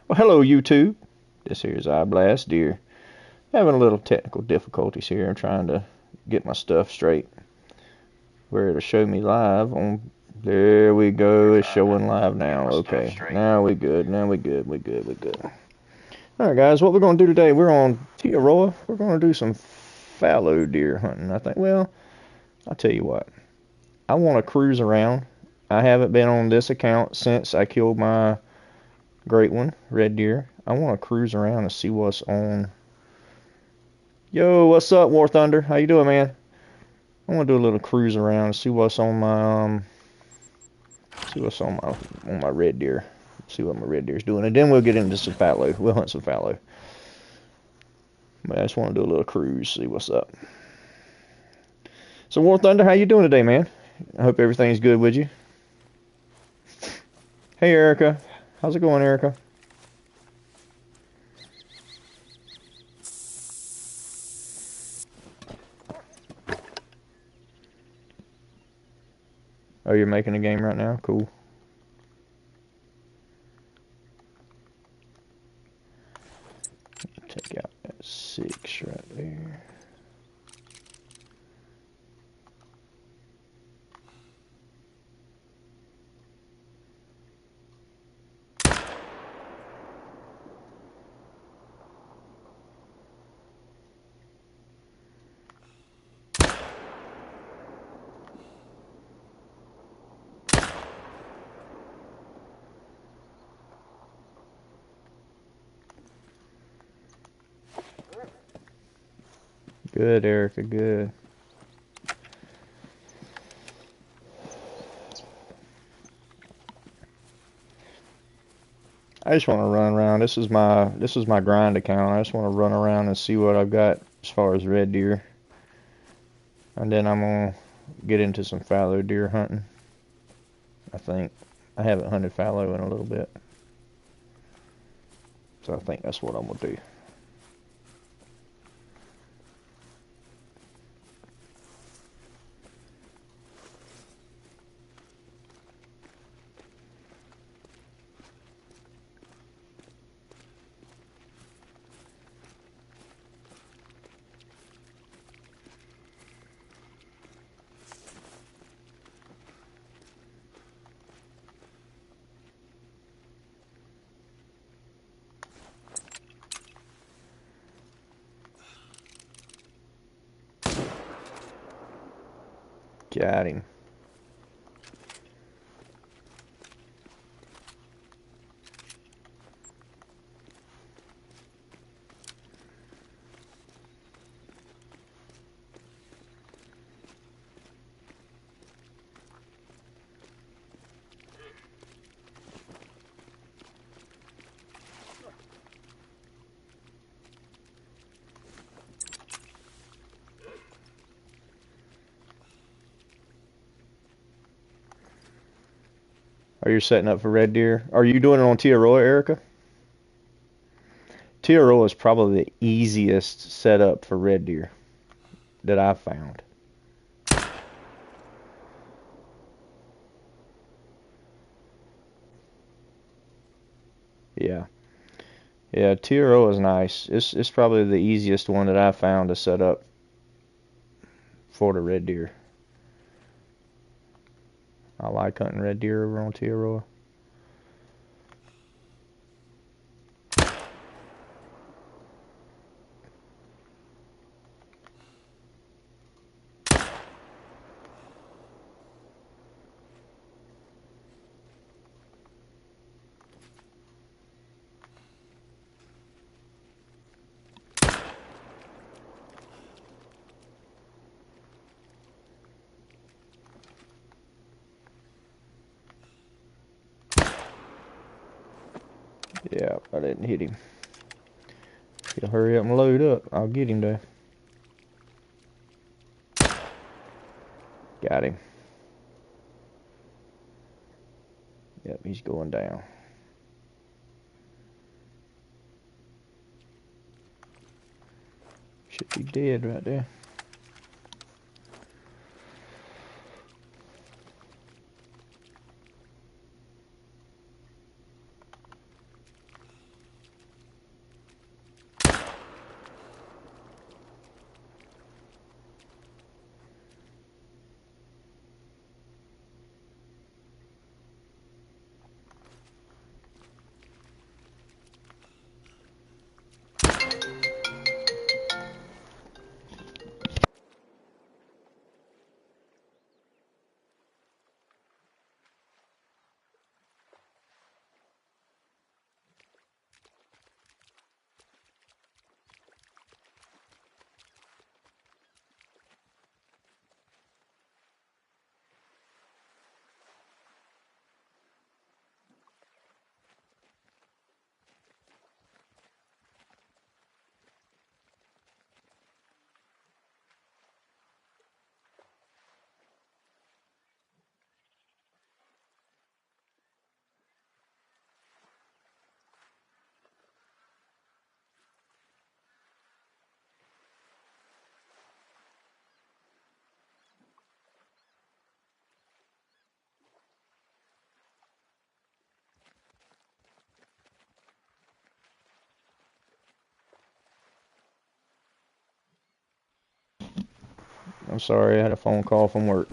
Well, hello, YouTube. This here is iBlast Deer. Having a little technical difficulties here. I'm trying to get my stuff straight. Where it'll show me live on. There we go. It's showing live now. Okay. Now we good. Now we good. We good. We good. All right, guys. What we're gonna do today? We're on Tiaroa. We're gonna do some fallow deer hunting. I think. Well, I'll tell you what. I want to cruise around. I haven't been on this account since I killed my great one, red deer. I want to cruise around and see what's on. Yo, what's up, War Thunder? How you doing, man? I want to do a little cruise around and see what's on my see what's on my red deer. See what my red deer's doing, and then we'll get into some fallow. We'll hunt some fallow. But I just want to do a little cruise, see what's up. So, War Thunder, how you doing today, man? I hope everything's good with you. Hey, Erica. How's it going, Erica? Oh, you're making a game right now? Cool. Take out that 6 right there. Good, Erica, good. I just want to run around. This is my grind account. I just want to run around and see what I've got as far as red deer. And then I'm gonna get into some fallow deer hunting. I think I haven't hunted fallow in a little bit. So I think that's what I'm gonna do. Got him. Are you setting up for red deer? Are you doing it on Tiaroa, Erica? Tiaroa is probably the easiest setup for red deer that I've found. Yeah. Yeah, Tiaroa is nice. It's probably the easiest one that I've found to set up for the red deer. I like hunting red deer over on Tiaroa. Yeah, I didn't hit him. He'll hurry up and load up. I'll get him there. Got him. Yep, he's going down. Should be dead right there. I'm sorry, I had a phone call from work.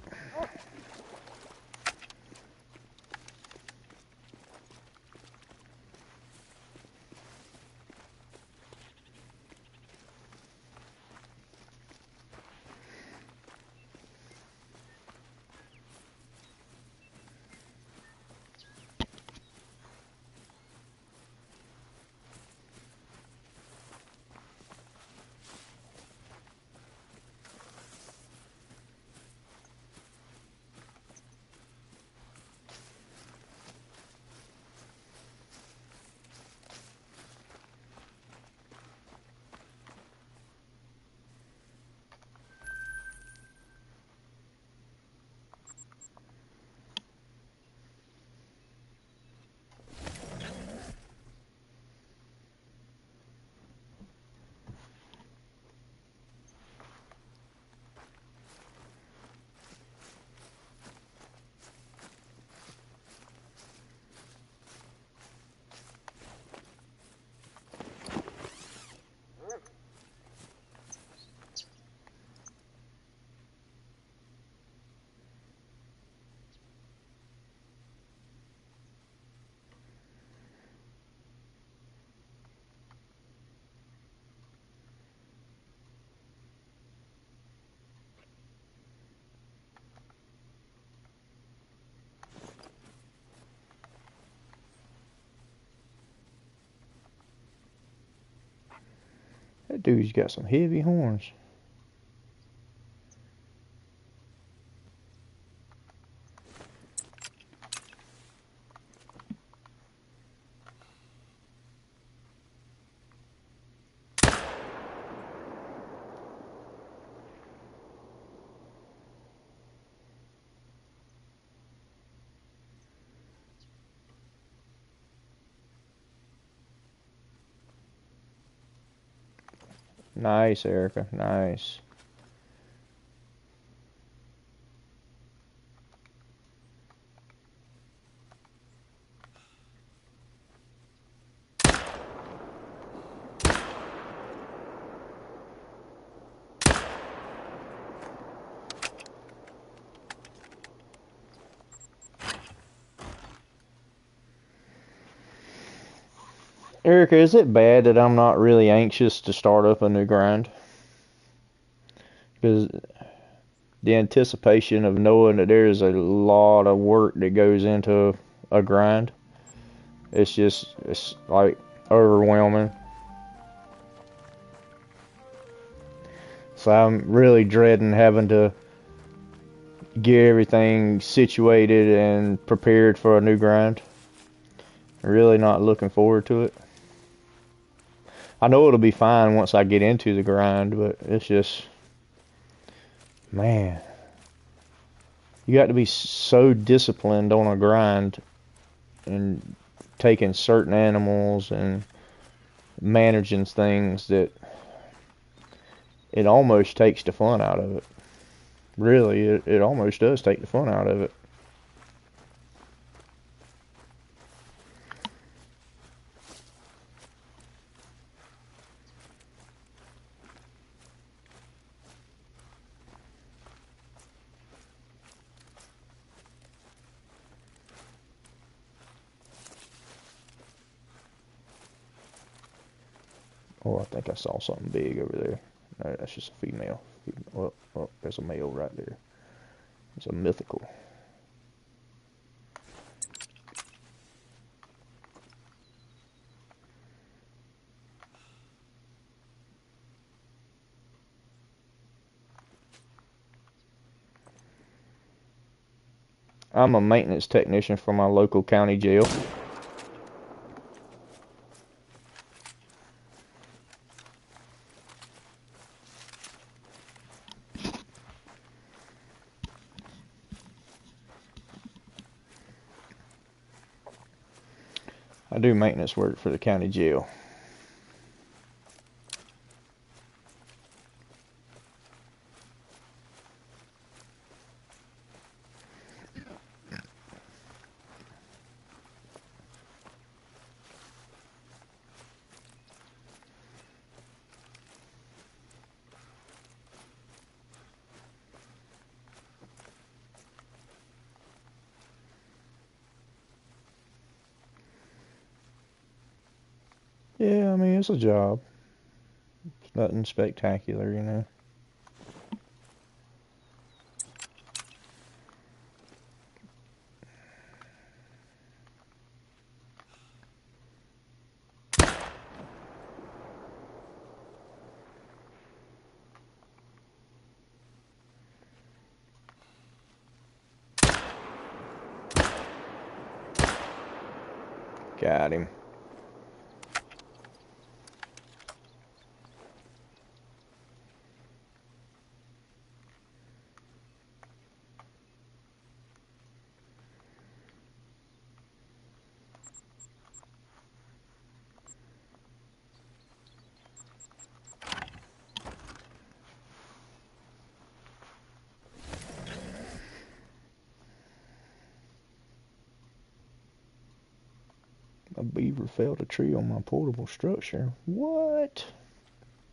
That dude's got some heavy horns. Nice, Erica. Nice. Erica, is it bad that I'm not really anxious to start up a new grind? Because the anticipation of knowing that there's a lot of work that goes into a grind, it's like overwhelming. So I'm really dreading having to get everything situated and prepared for a new grind. Really not looking forward to it. I know it'll be fine once I get into the grind, but it's just, man, you got to be so disciplined on a grind and taking certain animals and managing things that it almost takes the fun out of it. Really, it almost does take the fun out of it. Oh, I think I saw something big over there. No, that's just a female. Oh, there's a male right there. It's a mythical. I'm a maintenance technician for my local county jail. I do maintenance work for the county jail. Yeah, I mean, it's a job. It's nothing spectacular, you know. Got him. A beaver felled a tree on my portable structure. What?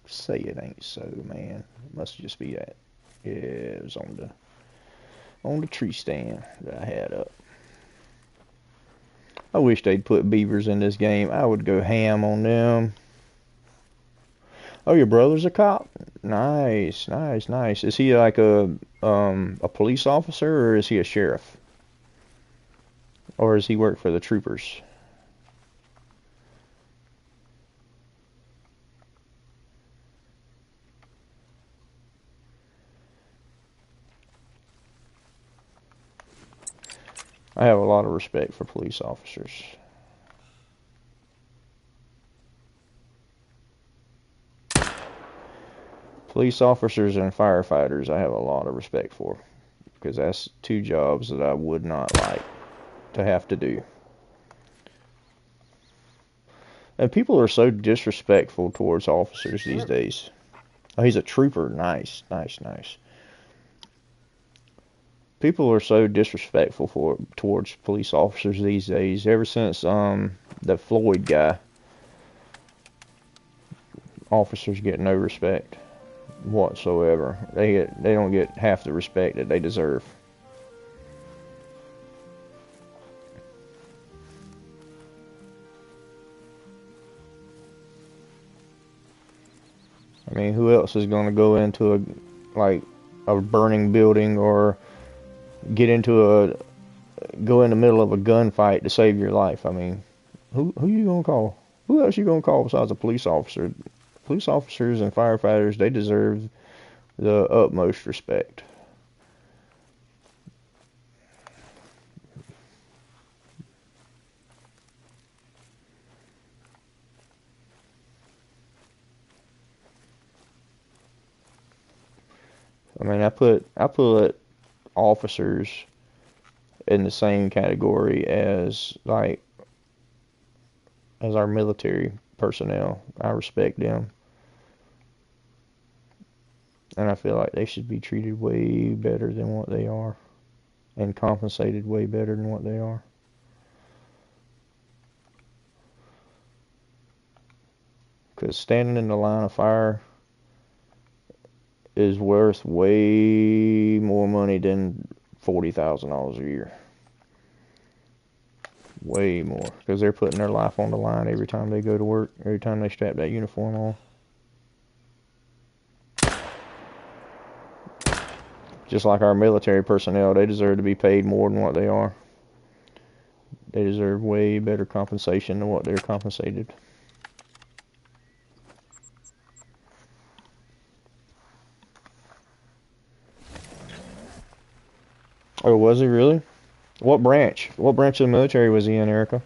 Say it ain't so, man. It must just be that. Yeah, it was on the tree stand that I had up. I wish they'd put beavers in this game. I would go ham on them. Oh, your brother's a cop? Nice, nice, nice. Is he like a police officer, or is he a sheriff? Or does he work for the troopers? I have a lot of respect for police officers. Police officers and firefighters I have a lot of respect for, because that's two jobs that I would not like to have to do. And people are so disrespectful towards officers these days. Oh, he's a trooper. Nice, nice, nice. People are so disrespectful towards police officers these days. Ever since the Floyd guy, officers get no respect whatsoever. They don't get half the respect that they deserve. I mean, who else is going to go into a burning building, or go in the middle of a gunfight to save your life? I mean, who you gonna call? Who else you gonna call besides a police officer? Police officers and firefighters, they deserve the utmost respect. I mean, I put officers in the same category as our military personnel. I respect them, and I feel like they should be treated way better than what they are, and compensated way better than what they are. Because standing in the line of fire is worth way more money than $40,000 a year. Way more. Because they're putting their life on the line every time they go to work, every time they strap that uniform on. Just like our military personnel, they deserve to be paid more than what they are. They deserve way better compensation than what they're compensated. Oh, was he really? What branch? What branch of the military was he in, Erica?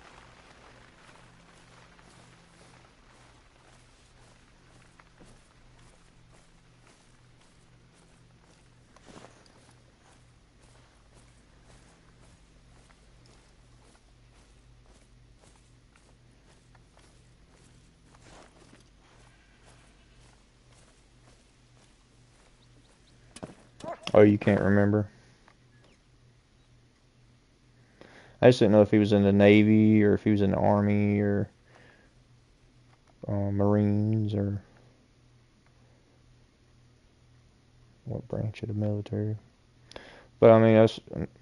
Oh, you can't remember? I just didn't know if he was in the Navy, or if he was in the Army, or Marines, or what branch of the military. But I mean,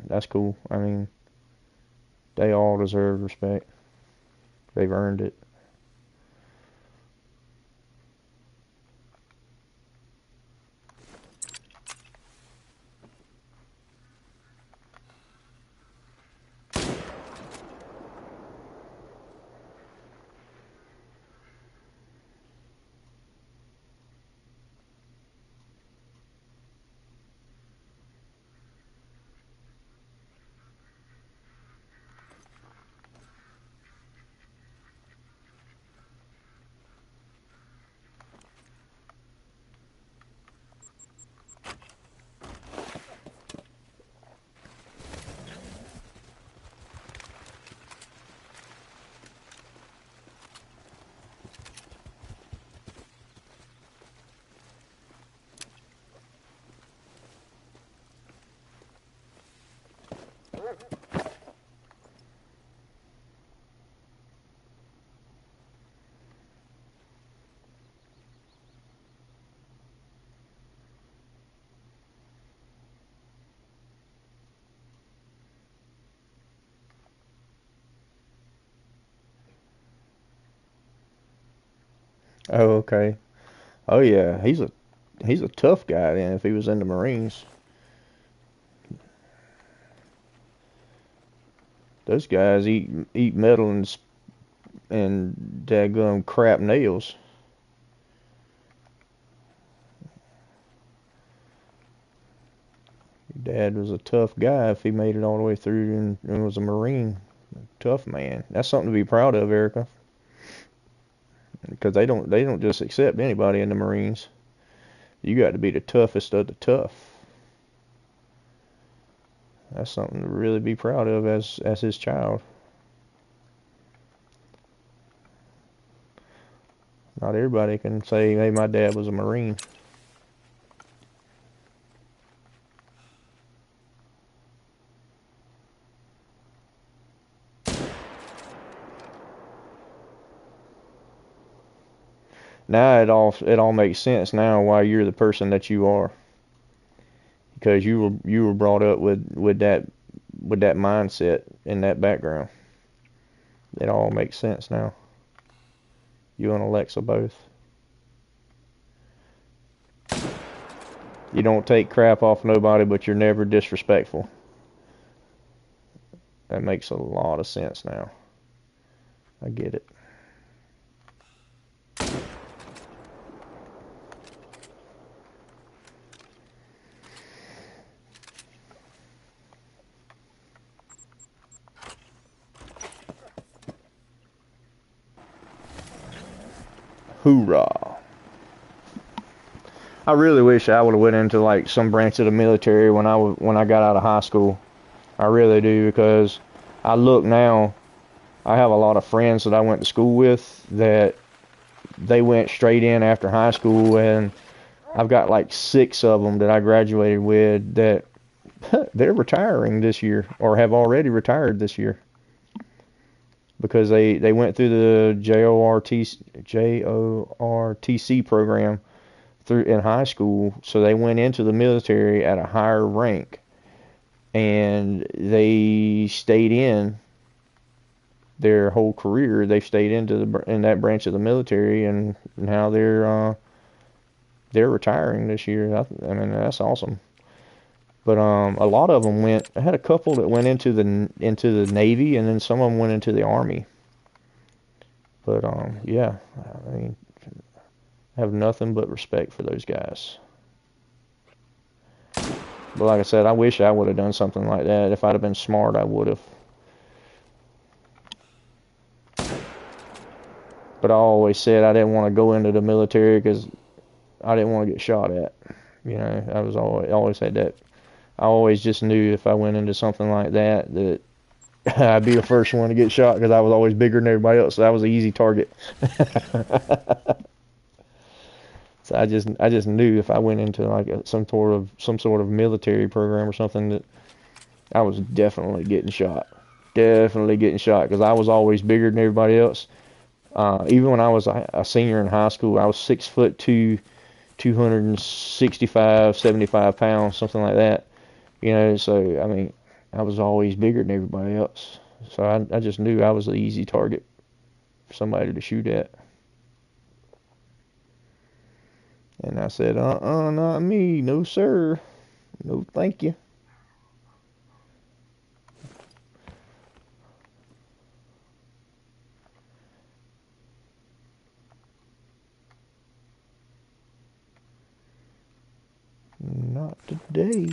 that's cool. I mean, they all deserve respect. They've earned it. Oh, okay. Oh yeah, he's a tough guy then if he was in the Marines. Those guys eat metal and daggum crap nails. Your dad was a tough guy if he made it all the way through and was a Marine. Tough man. That's something to be proud of, Erica. Because they don't just accept anybody in the Marines. You got to be the toughest of the tough. That's something to really be proud of as his child. Not everybody can say, "Hey, my dad was a Marine." Now it all makes sense now why you're the person that you are, because you were brought up with that mindset and that background. It all makes sense now. You and Alexa both. You don't take crap off nobody, but you're never disrespectful. That makes a lot of sense now. I get it. Hoorah. I really wish I would have went into like some branch of the military when I got out of high school. I really do, because I look now, I have a lot of friends that I went to school with that they went straight in after high school, and I've got like 6 of them that I graduated with that they're retiring this year or have already retired this year because they went through the JORTC program through in high school, so they went into the military at a higher rank and they stayed in their whole career. They've stayed in that branch of the military, and now they're retiring this year. I mean, that's awesome. But a lot of them went. I had a couple that went into the Navy, and then some of them went into the Army. But yeah, I mean, I have nothing but respect for those guys. But like I said, I wish I would have done something like that. If I'd have been smart, I would have. But I always said I didn't want to go into the military because I didn't want to get shot at. I was always had that. I always just knew if I went into something like that I'd be the first one to get shot because I was always bigger than everybody else. So I was an easy target. So I just knew if I went into like some sort of military program or something that I was definitely getting shot. Definitely getting shot because I was always bigger than everybody else. Even when I was a senior in high school, I was 6'2", 265, 75 pounds, something like that. So I mean, I was always bigger than everybody else. So I just knew I was an easy target for somebody to shoot at. And I said, not me. No, sir. No, thank you. Not today.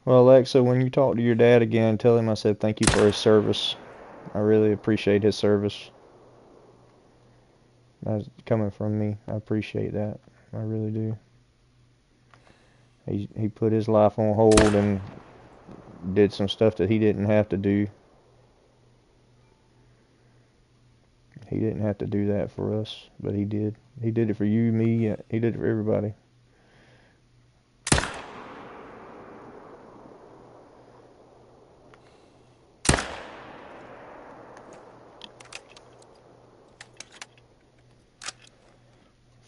Well, Alexa, when you talk to your dad again, tell him I said thank you for his service. I really appreciate his service. That's coming from me. I appreciate that. I really do. He put his life on hold and did some stuff that he didn't have to do. He didn't have to do that for us, but he did. He did it for you, me. He did it for everybody.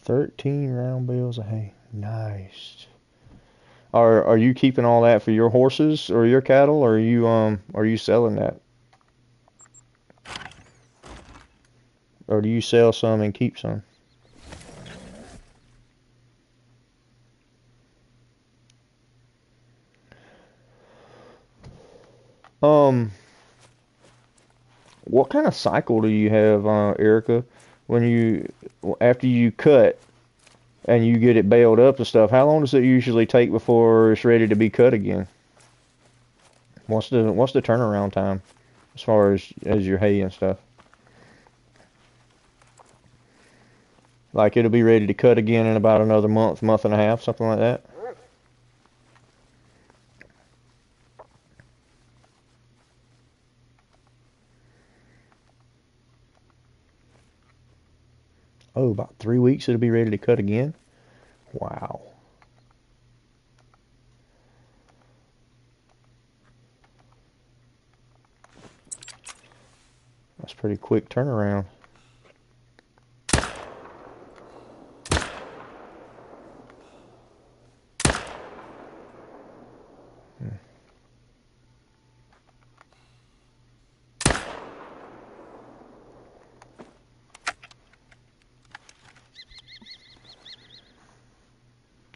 $13 bales of hay. Nice. Are you keeping all that for your horses or your cattle, or are you selling that? Or do you sell some and keep some? Um, what kind of cycle do you have, Erica, when after you cut and you get it baled up and stuff? How long does it usually take before it's ready to be cut again? What's the turnaround time as far as your hay and stuff? Like it'll be ready to cut again in about another month and a half, something like that. Oh, about 3 weeks it'll be ready to cut again. Wow, that's pretty quick turnaround.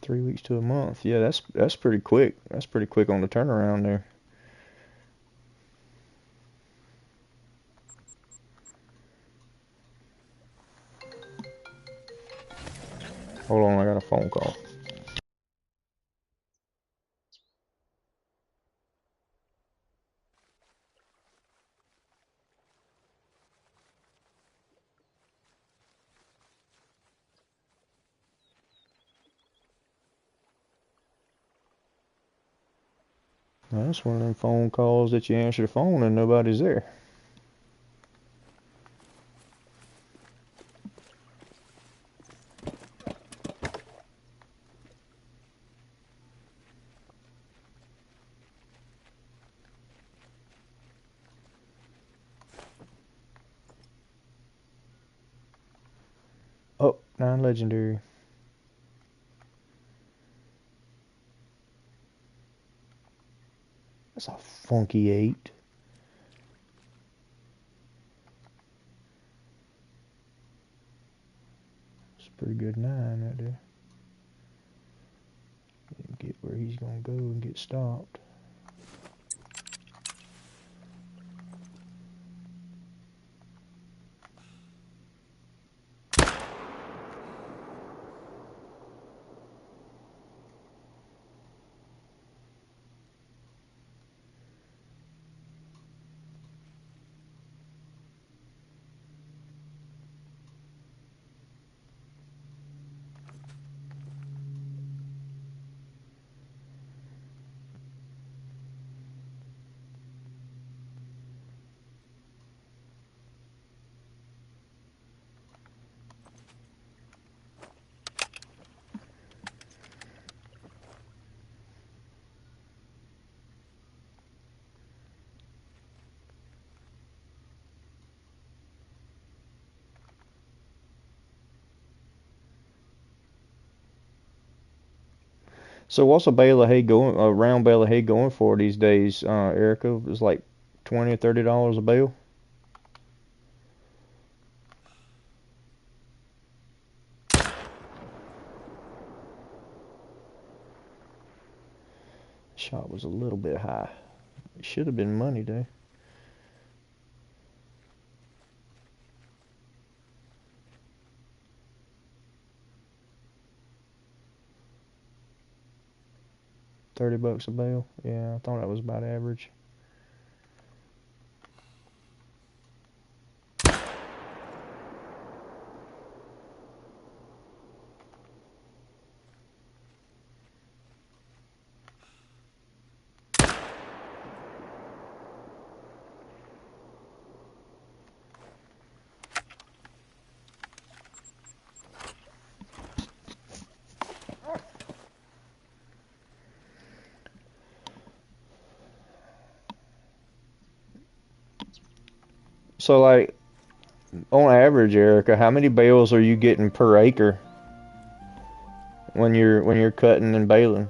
3 weeks to a month. Yeah, that's pretty quick. That's pretty quick on the turnaround there. Hold on, I got a phone call. Now, that's one of them phone calls that you answer the phone and nobody's there. Oh, 9 legendary. That's a funky 8. It's a pretty good 9 right there. Get where he's gonna go and get stopped. So what's a round bale of hay going for these days, Erica? It's like $20 or $30 a bale. Shot was a little bit high. It should have been money though. $30 a bale. Yeah, I thought that was about average. So like on average, Erica, how many bales are you getting per acre when you're cutting and baling?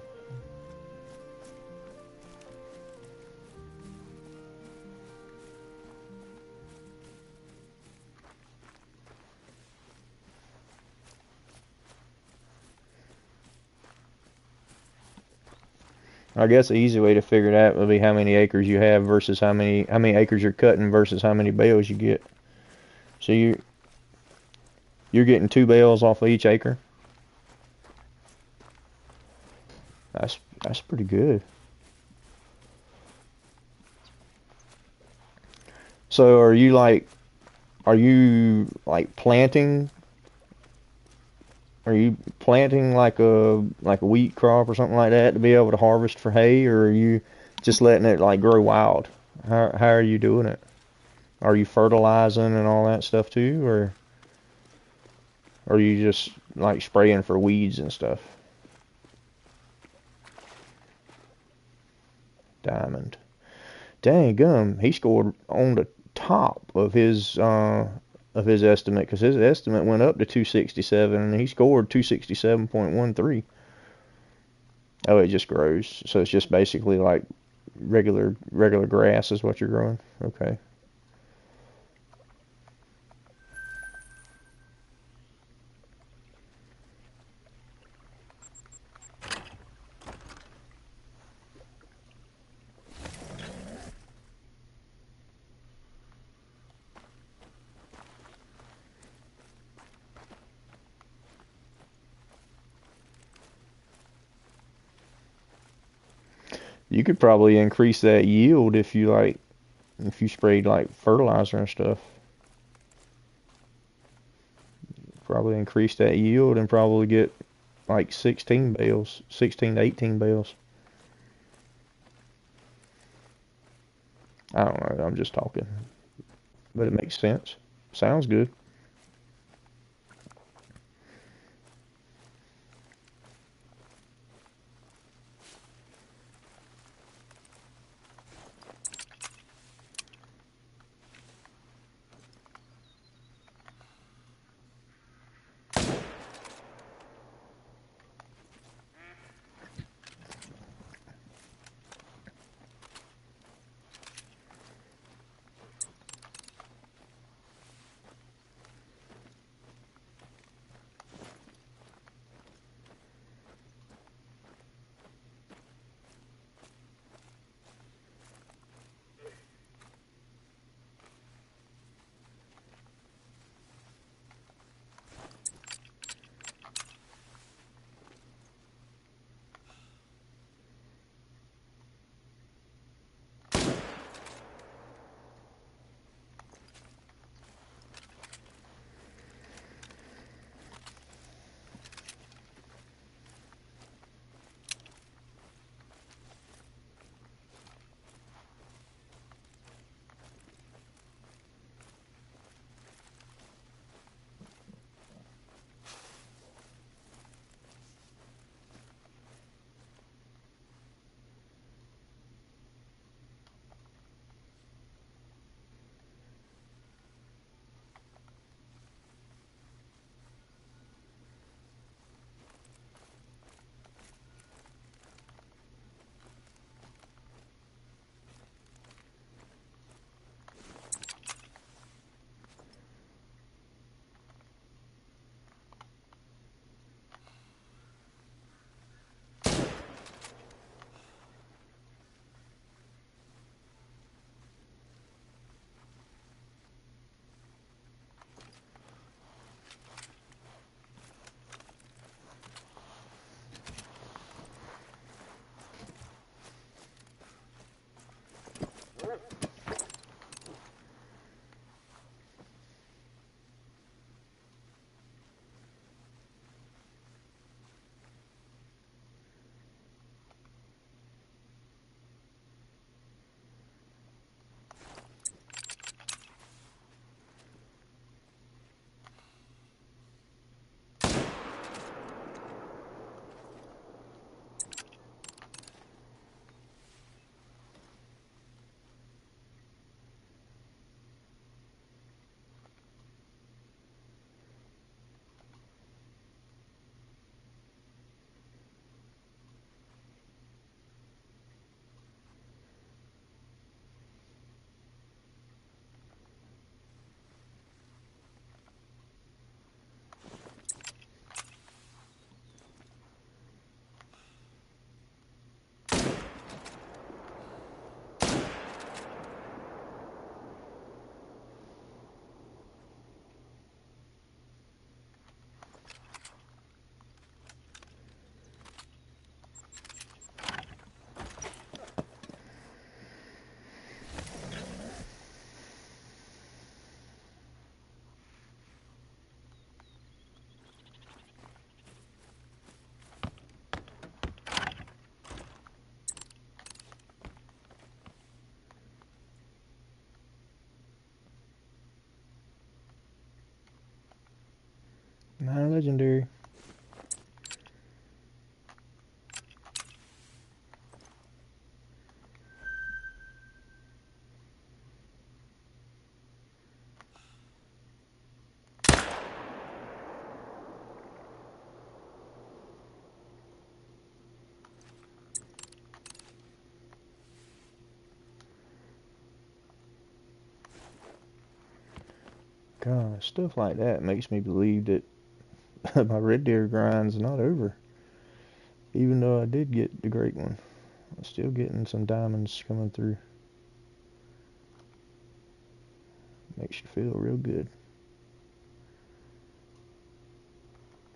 I guess the easy way to figure that would be how many acres you have versus how many acres you're cutting versus how many bales you get. So you're getting 2 bales off of each acre. That's pretty good. So are you like planting? Are you planting like a wheat crop or something like that to be able to harvest for hay, or are you just letting it like grow wild? How are you doing it? Are you fertilizing and all that stuff too, or are you just like spraying for weeds and stuff? Diamond. Dang gum, he scored on the top of his estimate because his estimate went up to 267 and he scored 267.13. Oh, it just grows. So it's just basically like regular grass is what you're growing. Okay. You could probably increase that yield if you sprayed like fertilizer and stuff. Probably increase that yield and probably get like 16 bales, 16 to 18 bales. I don't know. I'm just talking, but it makes sense. Sounds good. Non-legendary. God, stuff like that makes me believe that my Red Deer grind's not over. Even though I did get the great one, I'm still getting some diamonds coming through. Makes you feel real good.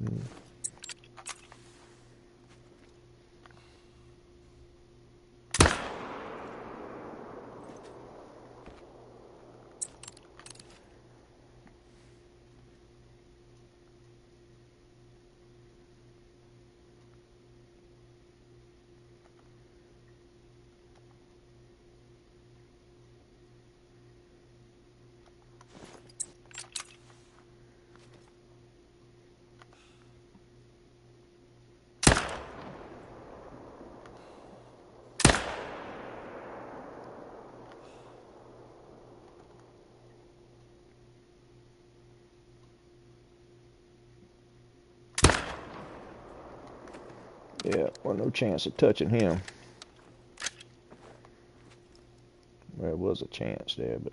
Mm. Yeah, well, no chance of touching him. There was a chance there, but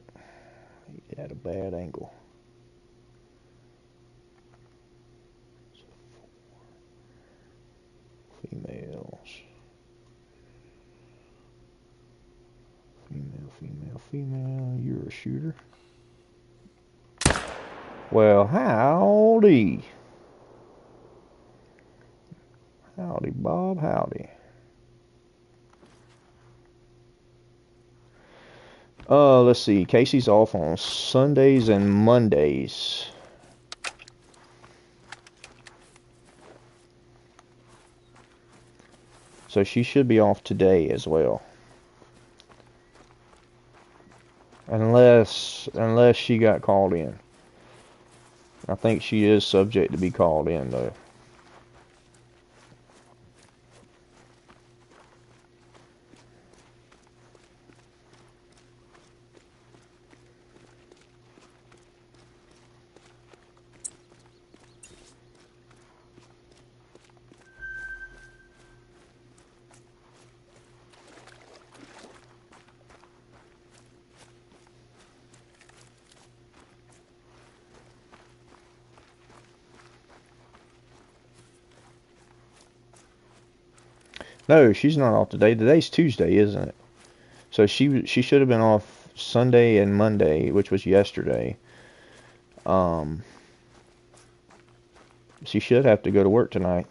he had a bad angle. So females. Female. You're a shooter. Well, howdy. Howdy, Bob, howdy. Let's see. Casey's off on Sundays and Mondays. So she should be off today as well. Unless she got called in. I think she is subject to be called in, though. No, she's not off today. Today's Tuesday, isn't it? So she should have been off Sunday and Monday, which was yesterday. She should have to go to work tonight.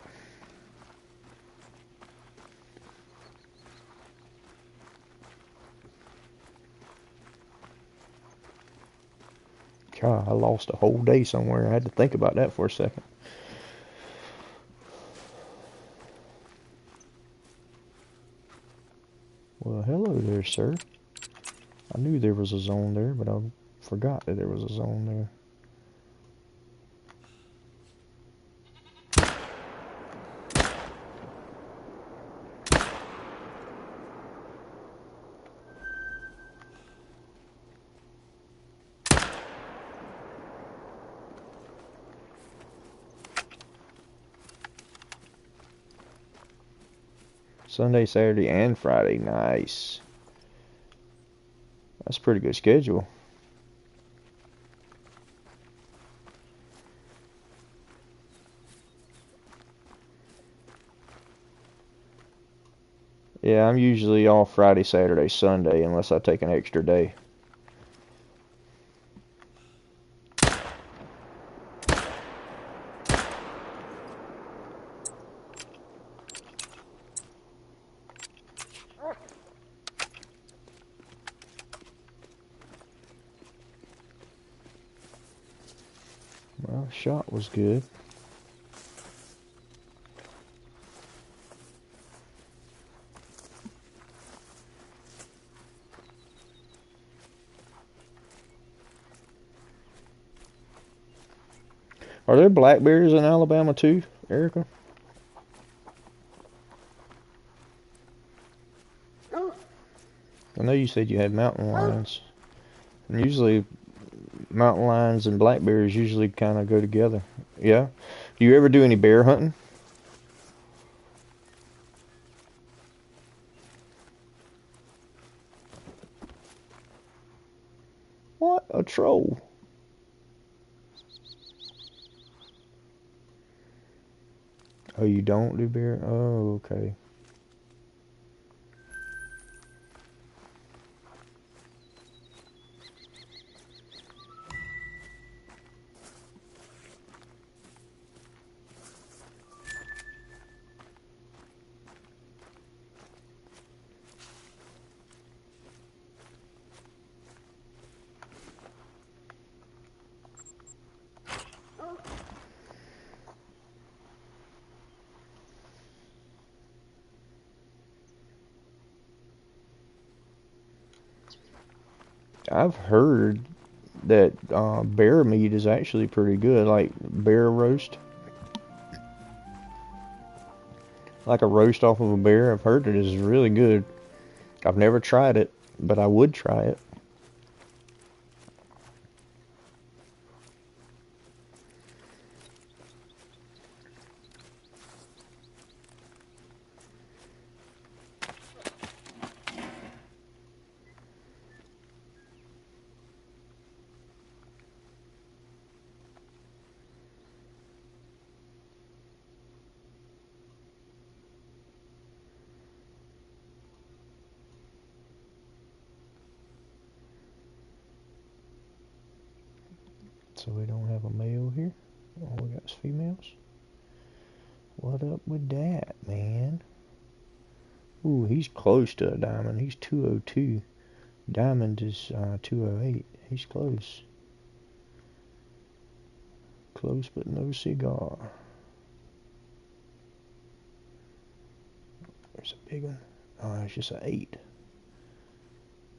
God, I lost a whole day somewhere. I had to think about that for a second. Well, hello there, sir. I knew there was a zone there, but I forgot that there was a zone there. Sunday, Saturday, and Friday. Nice. That's a pretty good schedule. Yeah, I'm usually off Friday, Saturday, Sunday, unless I take an extra day. Well, shot was good. Are there black bears in Alabama too, Erica? I know you said you had mountain lions. And usually mountain lions and black bears usually kind of go together. Yeah? Do you ever do any bear hunting? What? A troll. Oh, you don't do bear? Oh, okay. I've heard that bear meat is actually pretty good, like bear roast. Like a roast off of a bear. I've heard it is really good. I've never tried it, but I would try it. So we don't have a male here. All we got is females. What up with that, man? Ooh, he's close to a diamond. He's 202. Diamond is 208. He's close. Close but no cigar. There's a big one. Oh, it's just an 8.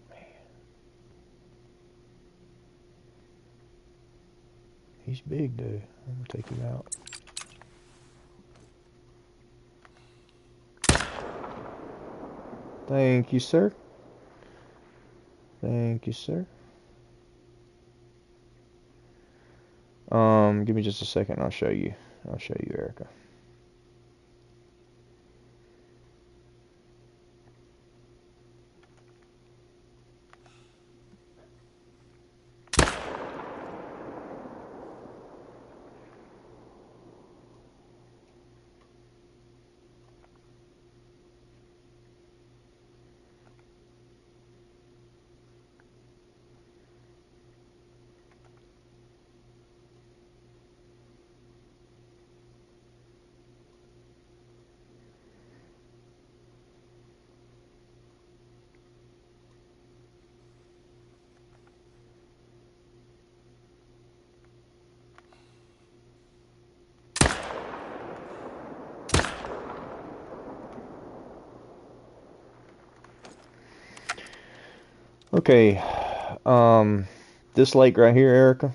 Man. He's big, though. I'm going to take him out. Thank you, sir. Thank you, sir. Give me just a second. I'll show you. I'll show you, Erica. Okay, this lake right here, Erica,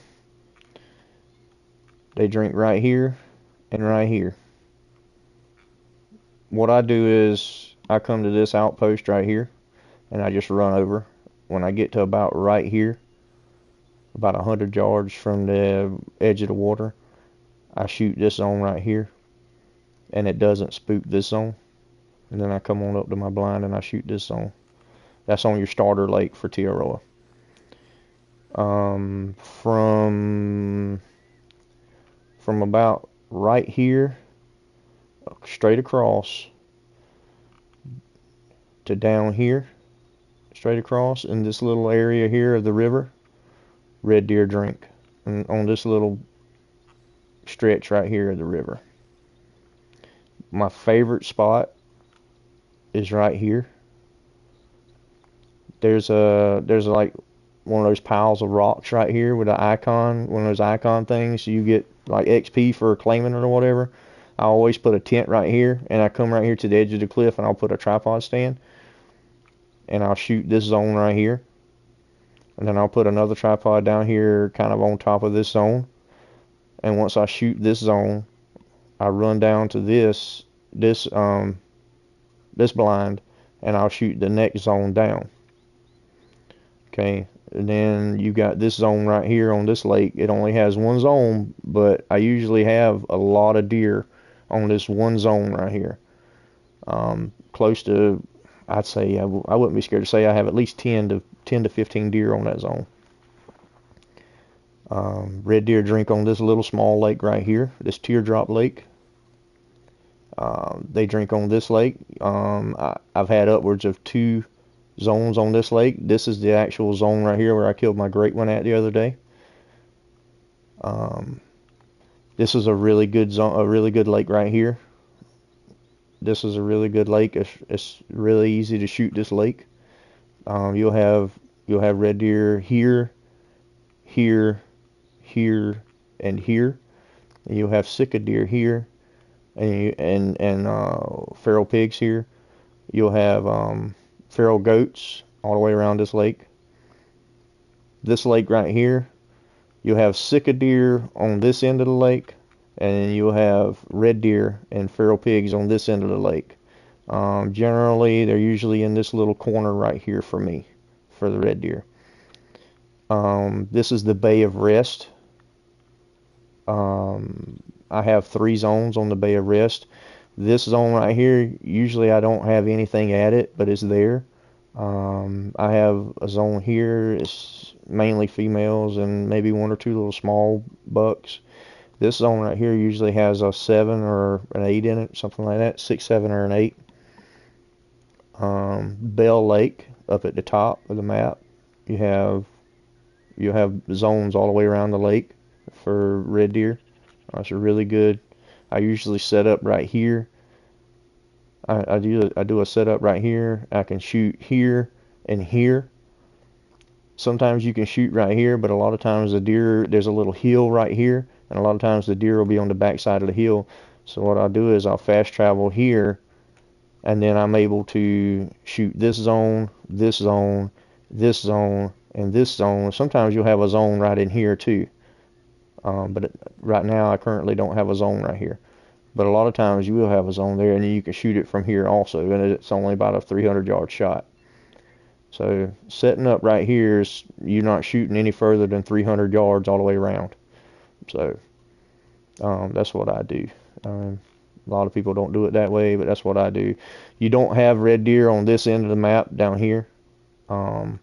they drink right here and right here. What I do is I come to this outpost right here and I just run over. When I get to about right here, about 100 yards from the edge of the water, I shoot this zone right here and it doesn't spook this zone. And then I come on up to my blind and I shoot this zone. That's on your starter lake for Tioroa. From about right here straight across to down here, straight across in this little area here of the river, red deer drink. And on this little stretch right here of the river. My favorite spot is right here. There's like one of those piles of rocks right here with an icon, one of those icon things. You get like XP for claiming it or whatever. I always put a tent right here, and I come right here to the edge of the cliff, and I'll put a tripod stand, and I'll shoot this zone right here. And then I'll put another tripod down here kind of on top of this zone. and once I shoot this zone, I run down to this blind, and I'll shoot the next zone down. Okay, and then you got this zone right here on this lake. It only has one zone, but I usually have a lot of deer on this one zone right here. Close to, I'd say, I wouldn't be scared to say I have at least 10 to 15 deer on that zone. Red deer drink on this little small lake right here, this Teardrop Lake. They drink on this lake. I've had upwards of 2 zones on this lake. This is the actual zone right here where I killed my great one at the other day. This is a really good zone, a really good lake right here. This is a really good lake. It's really easy to shoot this lake. You'll have red deer here, here, here, and here. And you'll have sika deer here, and feral pigs here. You'll have feral goats all the way around this lake. This lake right here, you'll have sika deer on this end of the lake, and you'll have red deer and feral pigs on this end of the lake. Generally, they're usually in this little corner right here for me, for the red deer. This is the Bay of Rest. I have 3 zones on the Bay of Rest. This zone right here, usually I don't have anything at it, but it's there. I have a zone here, it's mainly females and maybe 1 or 2 little small bucks. This zone right here usually has a 7 or an 8 in it, something like that, 6, 7, or an 8. Bell Lake up at the top of the map. You have zones all the way around the lake for red deer. That's really good. I usually set up right here. I do a setup right here. I can shoot here and here. Sometimes you can shoot right here, but a lot of times there's a little hill right here, and a lot of times the deer will be on the back side of the hill. So what I'll do is I'll fast travel here, and then I'm able to shoot this zone, this zone, this zone, and this zone. Sometimes you'll have a zone right in here too. But right now I currently don't have a zone right here. But a lot of times you will have a zone there, and you can shoot it from here also, and it's only about a 300-yard shot. So setting up right here is you're not shooting any further than 300 yards all the way around. So that's what I do. A lot of people don't do it that way, but that's what I do. You don't have red deer on this end of the map down here. Then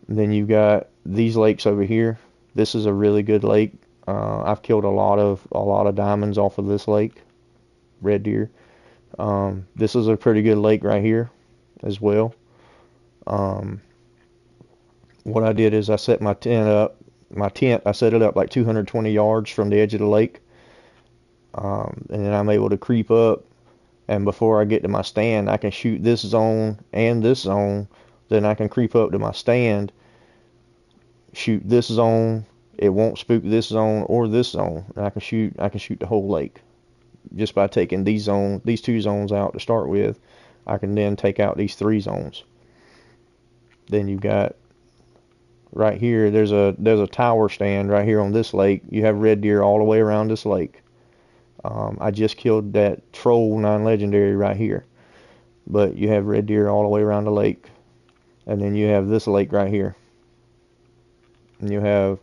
you've got these lakes over here. This is a really good lake. I've killed a lot of diamonds off of this lake, red deer. This is a pretty good lake right here as well. What I did is I set my tent up. I set it up like 220 yards from the edge of the lake. And then I'm able to creep up, and before I get to my stand, I can shoot this zone and this zone. Then I can creep up to my stand, shoot this zone. It won't spook this zone or this zone. I can shoot the whole lake just by taking these 2 zones out to start with. I can then take out these 3 zones. Then you've got right here, there's a tower stand right here on this lake. You have red deer all the way around this lake. I just killed that troll non-legendary right here, but you have red deer all the way around the lake. And then you have this lake right here, and you have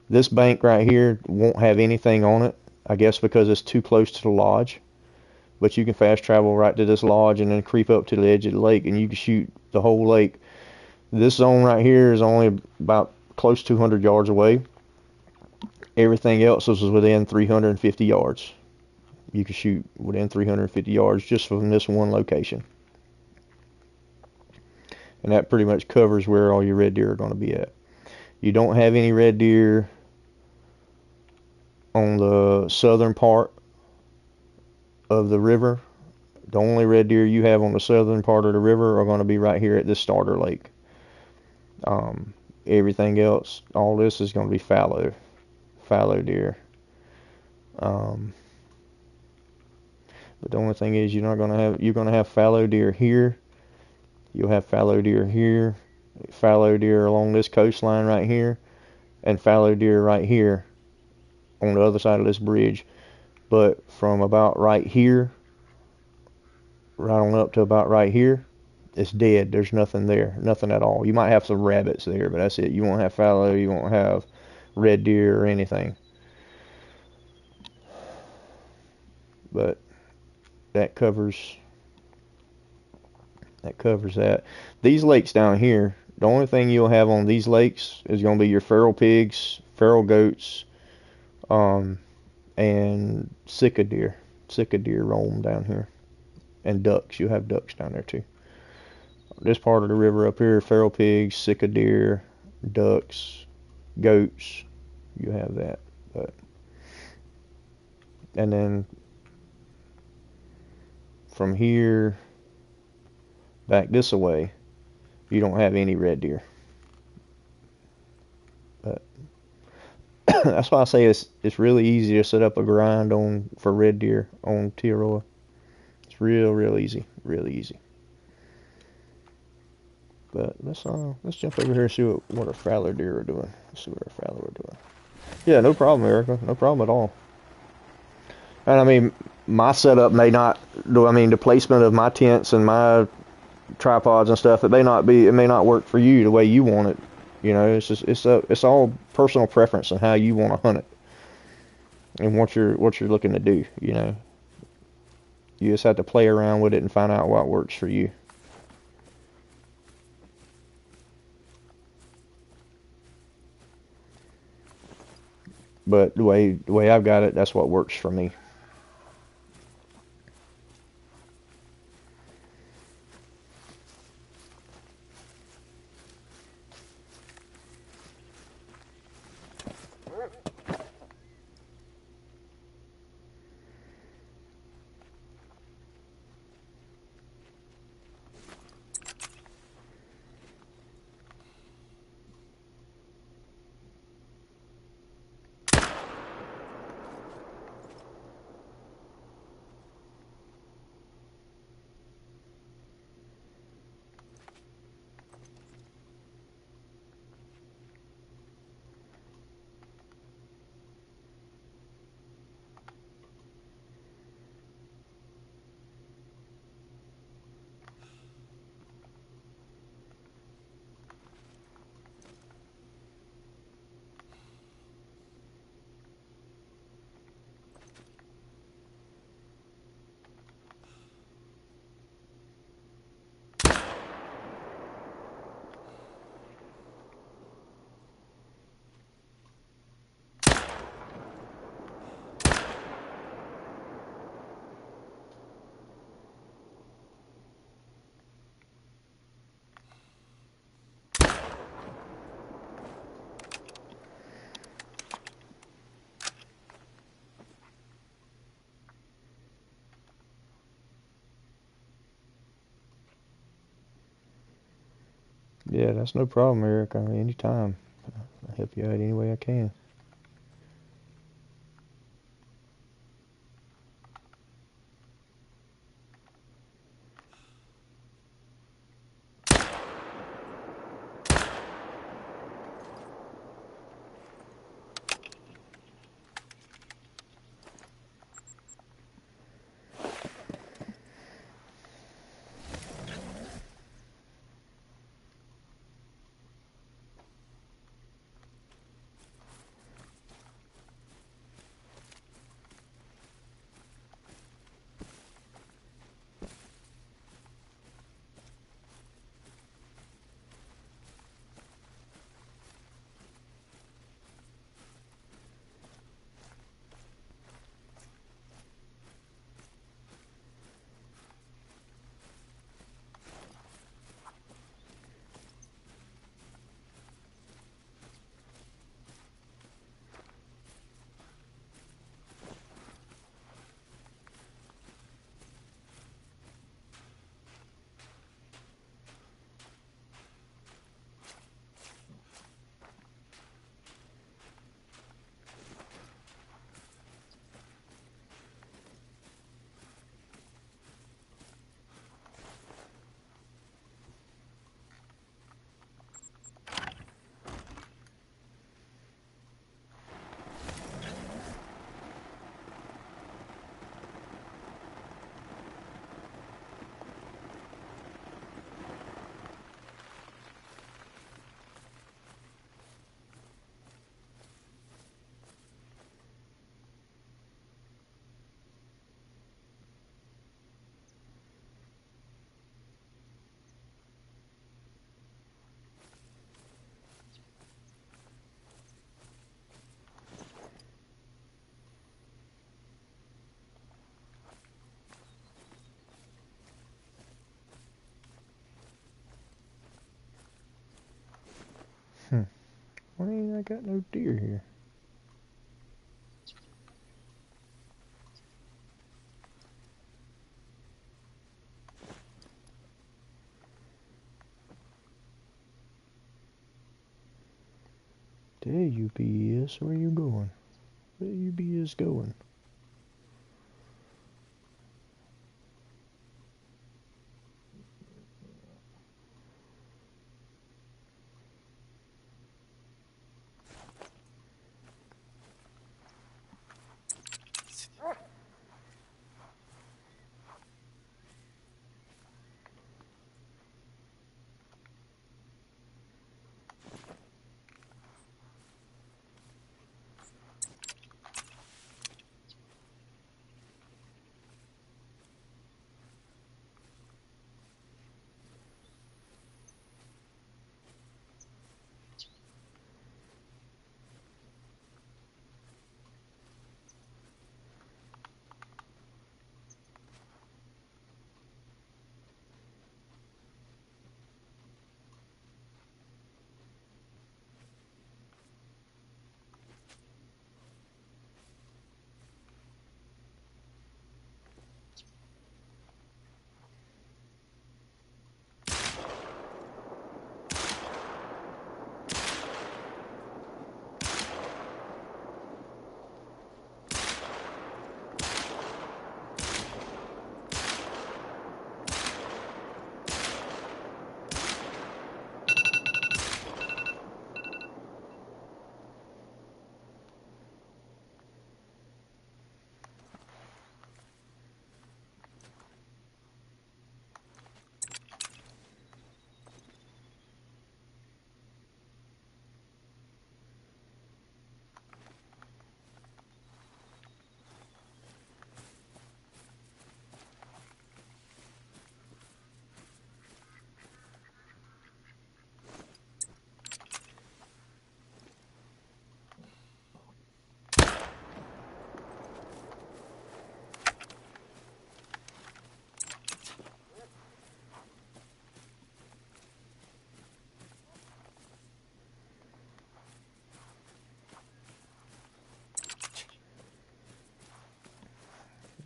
this bank right here won't have anything on it, I guess because it's too close to the lodge. But you can fast travel right to this lodge and then creep up to the edge of the lake, and you can shoot the whole lake. This zone right here is only about close to 200 yards away. Everything else is within 350 yards. You can shoot within 350 yards just from this one location. And that pretty much covers where all your red deer are going to be at. You don't have any red deer on the southern part of the river. The only red deer you have on the southern part of the river are going to be right here at this starter lake. Everything else, all this is going to be fallow deer. But the only thing is you're going to have fallow deer here. You'll have fallow deer here, fallow deer along this coastline right here, and fallow deer right here on the other side of this bridge. But from about right here, right on up to about right here, it's dead. There's nothing there, nothing at all. You might have some rabbits there, but that's it. You won't have fallow, you won't have red deer or anything. But that covers that. These lakes down here, the only thing you'll have on these lakes is going to be your feral pigs, feral goats, and sika deer. Sika deer roam down here, and ducks. You have ducks down there too. This part of the river up here, feral pigs, sika deer, ducks, goats. You have that, and then from here back this way, you don't have any red deer. But that's why I say it's really easy to set up a grind for red deer on Tiaroa. It's real easy, really easy. But let's jump over here and see what our fallow deer are doing. Let's see what our fallow are doing. Yeah, no problem, Erica. No problem at all. And I mean, my setup may not. I mean, the placement of my tents and my tripods and stuff, it may not work for you the way you want it. You know, it's all personal preference and how you want to hunt it and what you're looking to do. You know, you just have to play around with it and find out what works for you. But the way I've got it, that's what works for me. Yeah, that's no problem, Eric. I mean, anytime. I'll help you out any way I can. Why ain't I got no deer here? There you be is. Where you going? Where you be is going?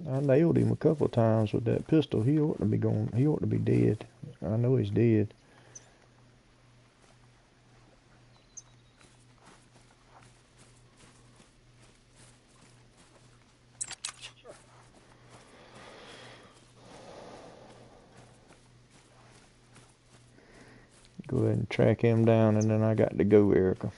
I nailed him a couple of times with that pistol. He ought to be going. He ought to be dead. I know he's dead. Go ahead and track him down, and then I got to go, Erica.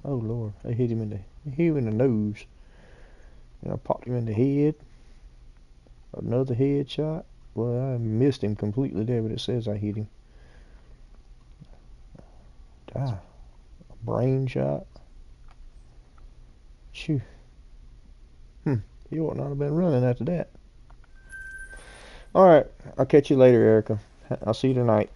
Oh Lord, I hit him in the nose, and I popped him in the head. Another headshot. Well, I missed him completely there, but it says I hit him. Ah, a brain shot. Phew. He ought not have been running after that. All right, I'll catch you later, Erica. I'll see you tonight.